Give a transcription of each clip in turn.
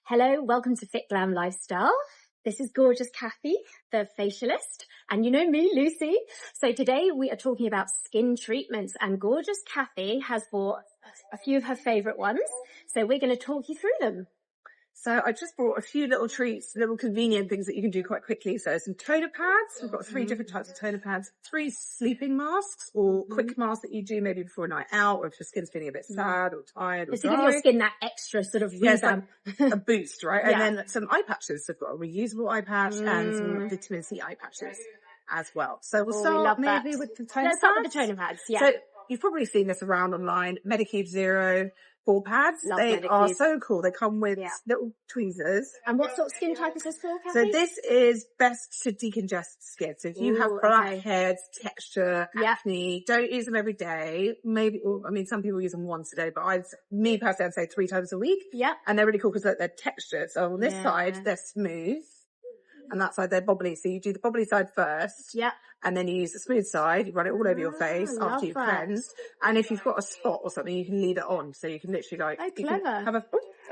Hello, welcome to Fit Glam Lifestyle. This is gorgeous Kathy, the facialist, and you know me, Lucy. So today we are talking about skin treatments, and gorgeous Kathy has bought a few of her favourite ones. So we're going to talk you through them. So I just brought a few little treats, little convenient things that you can do quite quickly. So some toner pads. We've got 3 different types of toner pads, 3 sleeping masks or quick masks that you do maybe before a night out, or if your skin's feeling a bit sad or tired or Just to give your skin that extra sort of revamp. Like a boost, right? Yeah. And then some eye patches. So I've got a reusable eye patch and some vitamin C eye patches as well. So we'll start maybe with the toner pads. Let's start with the toner pads, yeah. So you've probably seen this around online, Medicube Zero. 4 pads. Love they Medicube. are so cool. They come with little tweezers. And what sort of skin type is this for, Kathy? So this is best to decongest skin. So if you have blackheads, texture, acne, don't use them every day. Maybe, some people use them once a day, but me personally, I'd say 3 times a week. Yeah. And they're really cool because they're textured. So on this side, they're smooth. And that side, they're bobbly. So you do the bobbly side first. Yeah. And then you use the smooth side. You run it all over your face after you've cleansed. And if you've got a spot or something, you can leave it on. So you can literally you can have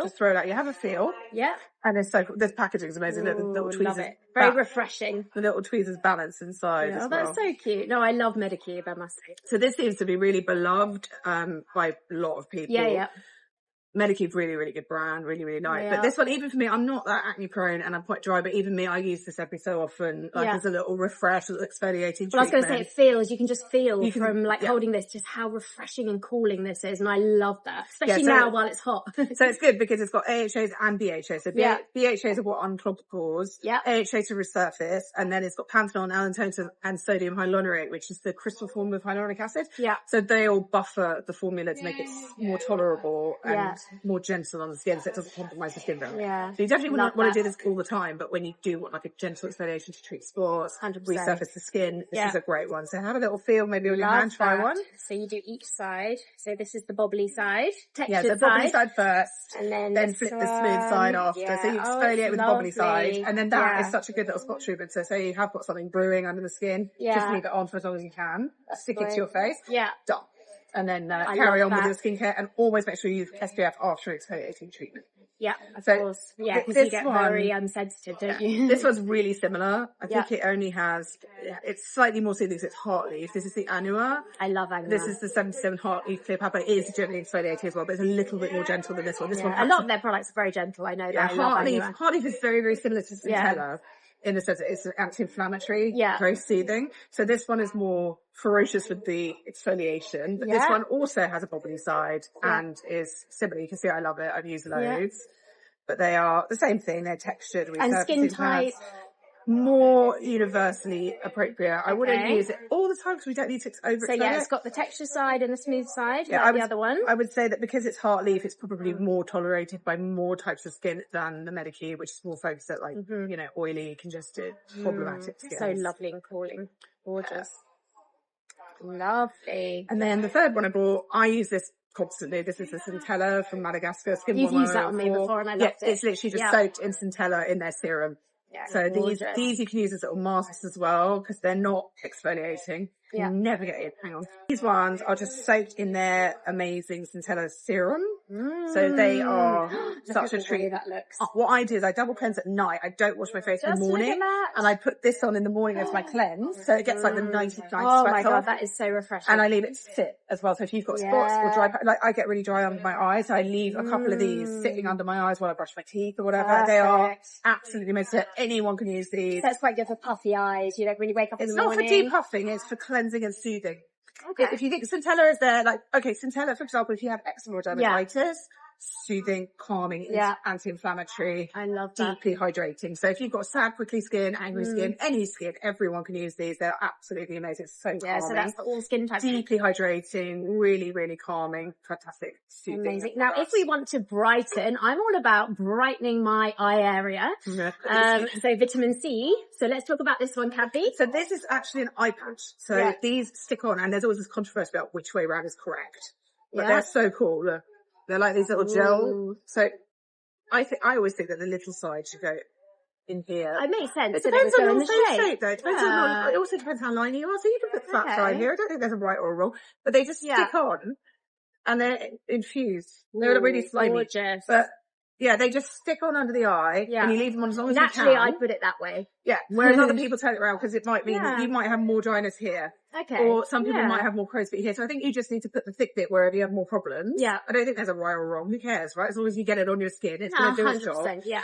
just throw it out. You have a feel. Yeah. And this packaging is amazing. Look, the little tweezers. Love it. Very refreshing. The little tweezers balance inside as well. That's so cute. No, I love Medicube, I must say. So this seems to be really beloved by a lot of people. Yeah. Medicube, really, really good brand, really, really nice. But this one, even for me, I'm not that acne prone and I'm quite dry, but even me, I use this every so often, as a little refresh, a little exfoliating treatment. Well, I was going to say, you can just feel from holding this, just how refreshing and cooling this is. And I love that, especially now while it's hot. So it's good because it's got AHAs and BHAs. So BHAs are what unclog the pores. AHA to resurface. And then it's got panthenol, allantoin, and sodium hyaluronate, which is the crystal form of hyaluronic acid. Yeah. So they all buffer the formula to make it more tolerable and more gentle on the skin, so it doesn't compromise the skin very much. Yeah. So you definitely wouldn't want to do this all the time, but when you do want like a gentle exfoliation to treat spots, 100%. Resurface the skin, this is a great one. So have a little feel maybe on your hand, try one. So you do each side. So this is the bobbly side, textured the bobbly side first, and then flip the smooth side after. So you exfoliate with the bobbly side, and then that is such a good little spot treatment. So say you have got something brewing under the skin, just leave it on for as long as you can. Stick it to your face. Yeah. Done. And then carry on with your skincare, and always make sure you use SPF after exfoliating treatment. Yeah, of course. Yeah, because you get very sensitive, don't you? This one's really similar. I think it only has, it's slightly more soothing because it's heart leaf. This is the Anua. I love Anua. This is the 77 heart leaf clear pad, but it is gently exfoliating as well, but it's a little bit more gentle than this one. This one, a lot of their products are very gentle. I know that. Heart leaf is very, very similar to Centella. In the sense that it's anti-inflammatory, very soothing. So this one is more ferocious with the exfoliation, but this one also has a bobbly side and is similar. You can see I love it. I've used loads, but they are the same thing. They're textured. And skin type? More universally appropriate. I wouldn't use it all the time because we don't need to overexfoliate. So it's got the texture side and the smooth side, like the other one. I would say that because it's heart leaf, it's probably more tolerated by more types of skin than the Medicube, which is more focused at oily, congested, problematic skin. So lovely and cooling. Gorgeous. Lovely. And then the third one I bought, I use this constantly. This is the Centella from Madagascar. You've used that on me before and I loved it. It's literally just soaked in Centella in their serum. Yeah, so these you can use as little masks as well because they're not exfoliating. You never get it. Hang on. These ones are just soaked in their amazing Centella serum. So they are such a treat. That looks. What I do is I double cleanse at night. I don't wash my face in the morning, and I put this on in the morning as my cleanse, so it gets like the 99 Oh my god, that is so refreshing. And I leave it to sit as well. So if you've got spots or dry, like I get really dry under my eyes, so I leave a couple of these sitting under my eyes while I brush my teeth or whatever. Perfect. They are absolutely amazing. Anyone can use these. So it's quite good for puffy eyes. You know, when you wake up in the morning. It's not for depuffing. It's for cleansing and soothing. Okay. If you think Centella is there, Centella, for example, if you have eczema or dermatitis, soothing, calming, anti-inflammatory. I love that. Deeply hydrating. So if you've got sad, prickly skin, angry skin, any skin, everyone can use these. They're absolutely amazing. It's so calming. So that's for all skin types. Deeply hydrating, really, really calming, fantastic, soothing. Amazing. Now, if we want to brighten, I'm all about brightening my eye area. So vitamin C. So let's talk about this one, Kathy. So this is actually an eye patch. So these stick on, and there's always this controversy about which way around is correct. But they're so cool. Look. They're like these little gel. So I always think that the little side should go in here. It makes sense. It depends on the shape though. It also depends how liney you are. So you can put the flat side here. I don't think there's a right or a wrong, but they just stick on and they're infused. They're really slimy. Gorgeous. But Yeah, they just stick on under the eye, and you leave them on as long as you can. Naturally, I put it that way. Yeah, whereas other people turn it around because it might mean that you might have more dryness here. Okay. Or some people might have more crow's feet here. So I think you just need to put the thick bit wherever you have more problems. Yeah. I don't think there's a right or wrong. Who cares, right? As long as you get it on your skin, it's going to do its job. Yeah.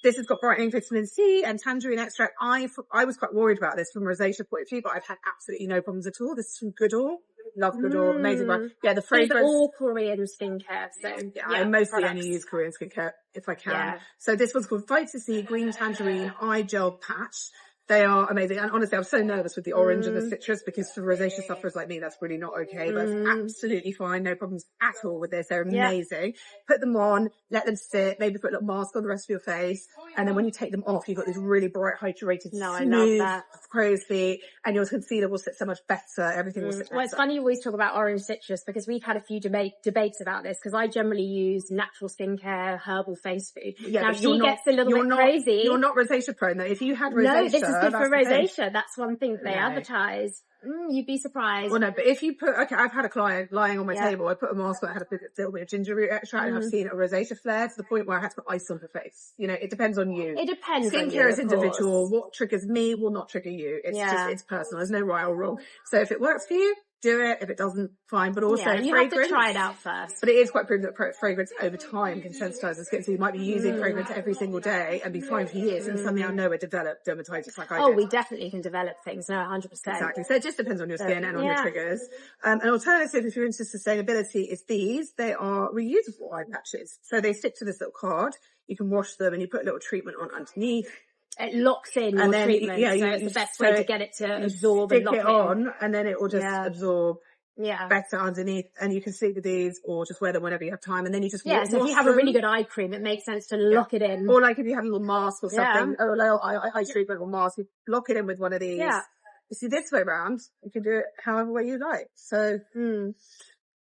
This has got brightening vitamin C and tangerine extract. I was quite worried about this from a rosacea point of view, but I've had absolutely no problems at all. This is from Goodall. Love Goodall. Amazing brand. Yeah, the fragrance. It's all Korean skincare. So I mostly only use Korean skincare if I can. Yeah. So this one's called Vita C Green Tangerine Eye Gel Patch. They are amazing. And honestly, I was so nervous with the orange and the citrus because for rosacea sufferers like me, that's really not okay. But it's absolutely fine. No problems at all with this. They're amazing. Put them on, let them sit, maybe put a little mask on the rest of your face. And then when you take them off, you've got these really bright, hydrated, smooth crow's feet. And your concealer will sit so much better. Everything will sit better. Well, it's funny you always talk about orange citrus because we've had a few debates about this because I generally use natural skincare, herbal face food. Yeah, now she gets a little bit crazy. You're not rosacea prone though. If you had rosacea. No, this is good for rosacea. That's one thing that they advertise. You'd be surprised. Well, no, but if you put, I've had a client lying on my table. I put a mask on, I had a little bit of ginger root extract, and I've seen a rosacea flare to the point where I had to put ice on her face. You know, it depends on you. It depends. Skincare is individual. What triggers me will not trigger you. It's just, it's personal. There's no right or wrong. So if it works for you, do it. If it doesn't, fine. But also, you have to try it out first. But it is quite proven that fragrance over time can sensitize the skin. So you might be using fragrance every single day and be fine for years, and suddenly I know it developed dermatitis like I did. Oh, we definitely can develop things. No, 100%. Exactly. So it just depends on your skin and on your triggers. An alternative, if you're into sustainability, is these. They are reusable eye patches. So they stick to this little card. You can wash them and you put a little treatment on underneath. It locks in your treatment, so it's the best way to get it to absorb and lock it on, and then it will just absorb better underneath. And you can sleep with these, or just wear them whenever you have time, and then you just so if you have a really good eye cream, it makes sense to lock it in. Or like if you have a little mask or something, or a little eye treatment or mask, you lock it in with one of these. Yeah. You see, this way round, you can do it however way you like. So, and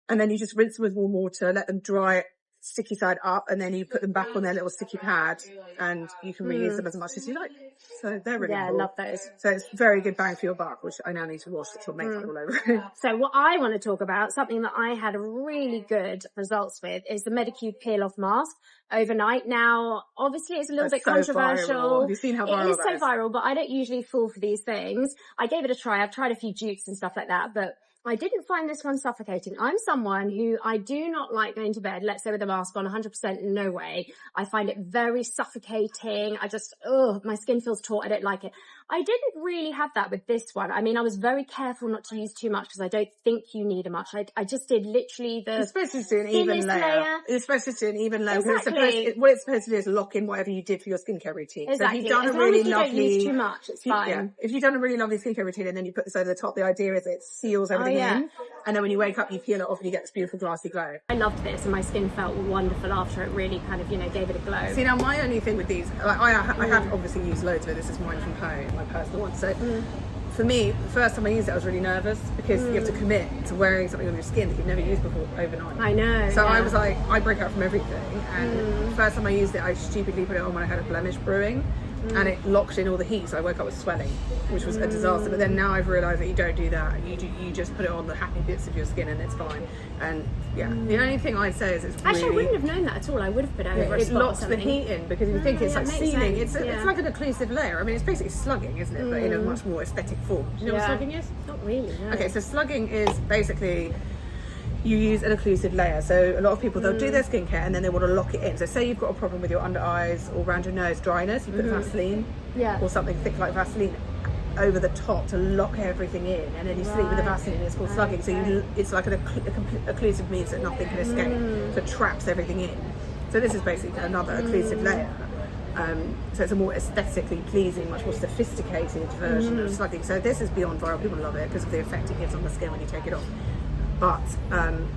then you just rinse them with warm water, let them dry sticky side up, and then you put them back on their little sticky pad, and you can reuse them as much as you like. So they're really cool. I love those. So it's very good bang for your buck, which I now need to wash. It's all makeup all over it. So what I want to talk about, something that I had really good results with, is the Medicube Peel Off Mask overnight. Now, obviously it's a little bit controversial. Viral. Have you seen how viral it is? So viral, but I don't usually fall for these things. I gave it a try. I've tried a few dupes and stuff like that, but I didn't find this one suffocating. I'm someone who I do not like going to bed, let's say with a mask on, 100% no way. I find it very suffocating. I just, my skin feels taut. I don't like it. I didn't really have that with this one. I mean, I was very careful not to use too much because I don't think you need much. I just did literally the You're supposed to do an even layer. You're supposed to do an even layer. Exactly. What it's supposed to do is lock in whatever you did for your skincare routine. Exactly. So if you've done as long as you don't use too much, it's fine. Yeah. If you've done a really lovely skincare routine and then you put this over the top, the idea is it seals everything in. And then when you wake up, you peel it off and you get this beautiful glassy glow. I loved this, and my skin felt wonderful after it really kind of, gave it a glow. See, now my only thing with these, I have obviously used loads of it. This is mine from home, my personal one. So for me, the first time I used it, I was really nervous because you have to commit to wearing something on your skin that you've never used before overnight. I know. So I was like, I break out from everything. And the first time I used it, I stupidly put it on when I had a blemish brewing. And it locked in all the heat, so I woke up with swelling, which was a disaster. But then now I've realised that you don't do that. You just put it on the happy bits of your skin and it's fine. And the only thing I'd say is it's actually, I wouldn't have known that at all. I would have put it over a spot. It locks the heat in because you think it's like sealing. It's like an occlusive layer. I mean, it's basically slugging, isn't it? But in a much more aesthetic form. Do you know what slugging is? Not really. No. Okay, so slugging is basically you use an occlusive layer. So a lot of people, they'll do their skincare and then they want to lock it in. So say you've got a problem with your under eyes or around your nose, dryness, you put Vaseline or something thick like Vaseline over the top to lock everything in, and then you sleep with the Vaseline. It's called slugging. So it's like an occlusive means that nothing can escape. So it traps everything in. So this is basically another occlusive layer. So it's a more aesthetically pleasing, much more sophisticated version of slugging. So this is beyond viral. People love it because of the effect it gives on the skin when you take it off. But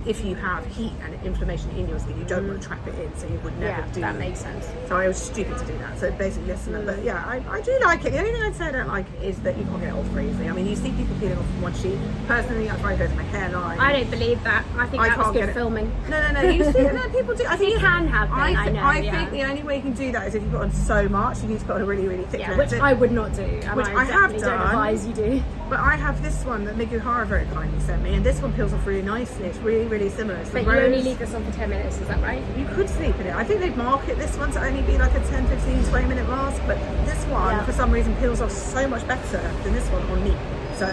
if you have heat and inflammation in your skin, you don't want to trap it in, so you would never do that. That makes sense. So I was stupid to do that. So basically, but yeah, I do like it. The only thing I'd say I don't like is that you can't get it off very easily. I mean, you see people peeling off from one sheet. Personally, I find it goes in my hairline. I don't believe that. I think that was good filming. No. You see, people do. I think you can have that. I think the only way you can do that is if you've got on so much. You need to put on a really, really thick layer. Which I would not do. Which I have done. Don't advise you do. But I have this one that Miguhara very kindly sent me, and this one peels off really nicely. It's really, really similar. It's but you only only leave this on for 10 minutes, is that right? You could sleep in it. I think they'd market this one to only be like a 10, 15, 20 minute mask, but this one, for some reason, peels off so much better than this one on me. So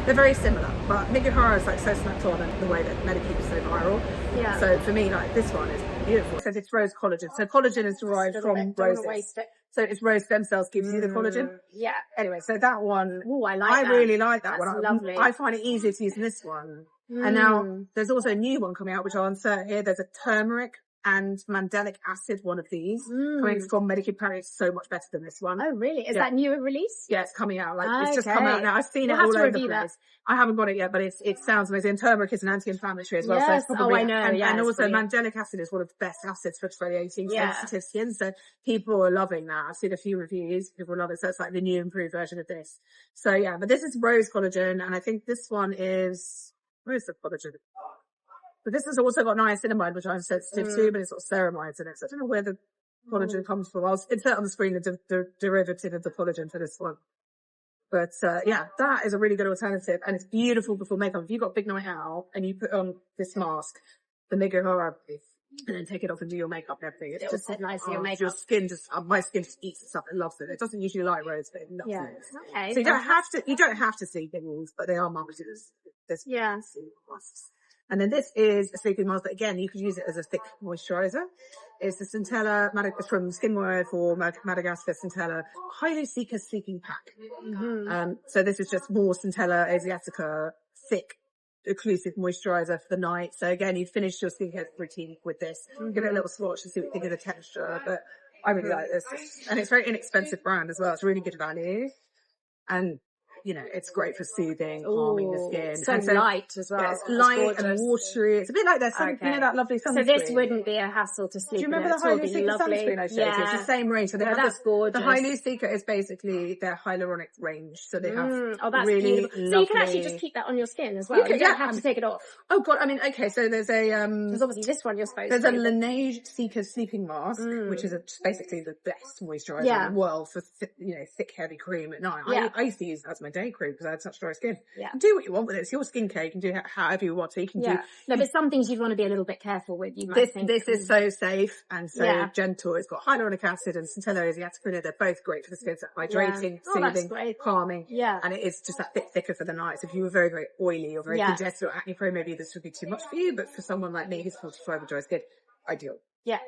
they're very similar, but Miguhara is like so snapped on, and the way that Medikeep is so viral. Yeah. So for me, like this one is beautiful. It says it's rose collagen. So collagen is derived from roses. So it's rose stem cells gives you the collagen. Yeah. Anyway, so that one, I really like that one. Lovely. I find it easier to use than this one. And now there's also a new one coming out, which I'll insert here. There's a turmeric and mandelic acid, one of these coming from Medikeep. Apparently it's so much better than this one. Oh really? Is that newer release? Yeah, it's coming out. Like it's just come out now. I've seen it all over the place. I haven't got it yet, but it sounds amazing. And turmeric is an anti-inflammatory as well. Yes. So it's probably, I know. And also mandelic acid is one of the best acids for exfoliating sensitive skin. So people are loving that. I've seen a few reviews. People love it. So it's like the new improved version of this. So yeah, but this is rose collagen, and I think this one is rose collagen. But this has also got niacinamide, which I'm sensitive to, but it's got ceramides in it. So I don't know where the collagen comes from. I'll insert on the screen the derivative of the collagen for this one. But, yeah, that is a really good alternative, and it's beautiful before makeup. If you've got a big night out and you put on this mask, the Miguhara, and then take it off and do your makeup and everything, it's just sit nice in your makeup. Your skin my skin just eats it up. It loves it. It doesn't usually like rose, but it loves it. Okay. So you don't have to see things, but they are marketed as this. Yeah. And then this is a sleeping mask, but again, you could use it as a thick moisturizer. It's the Centella from Skinwear for Madagascar Centella Hylucica Sleeping Pack. So this is just more Centella Asiatica thick occlusive moisturizer for the night. So again, you finish your skincare routine with this. Give it a little swatch to see what you think of the texture. But I really like this. And it's a very inexpensive brand as well. It's really good value. And you know, it's great for soothing, calming the skin. So light as well. Yeah, it's light and watery. It's a bit like that, you know, that lovely sunscreen. So this wouldn't be a hassle to sleep. Do you remember the Hylucica sunscreen I showed you? It's the same range. So they have that's gorgeous. The Hylucica is basically their hyaluronic range. So they have that's really beautiful. So you can actually just keep that on your skin as well. You don't have to take it off. Oh god, I mean, okay, so there's a because obviously this one you're supposed to. There's a Laneige Cica sleeping mask, which is basically the best moisturizer in the world for thick, heavy cream at night. I used to use that as my day cream because I had such dry skin. Yeah. Do what you want with it. It's your skincare. You can do however you want to. You can do. No, but some things you'd want to be a little bit careful with. You might think. This is so safe and so gentle. It's got hyaluronic acid and Centella Asiatica. They're both great for the skin. It's hydrating, soothing, calming. Yeah. And it is just that bit thicker for the night. So if you were very, very oily or very congested or acne prone, maybe this would be too much for you. But for someone like me who's 45 and dry skin, ideal. Yeah.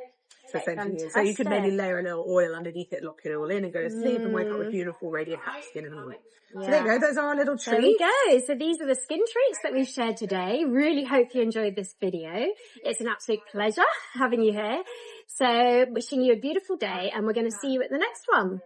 So same for you. So you could maybe layer a little oil underneath it, lock it all in and go to sleep and wake up with beautiful radiant happy skin in the morning. So there you go. Those are our little treats. There we go. So these are the skin treats that we've shared today. Really hope you enjoyed this video. It's an absolute pleasure having you here. So wishing you a beautiful day, and we're going to see you at the next one.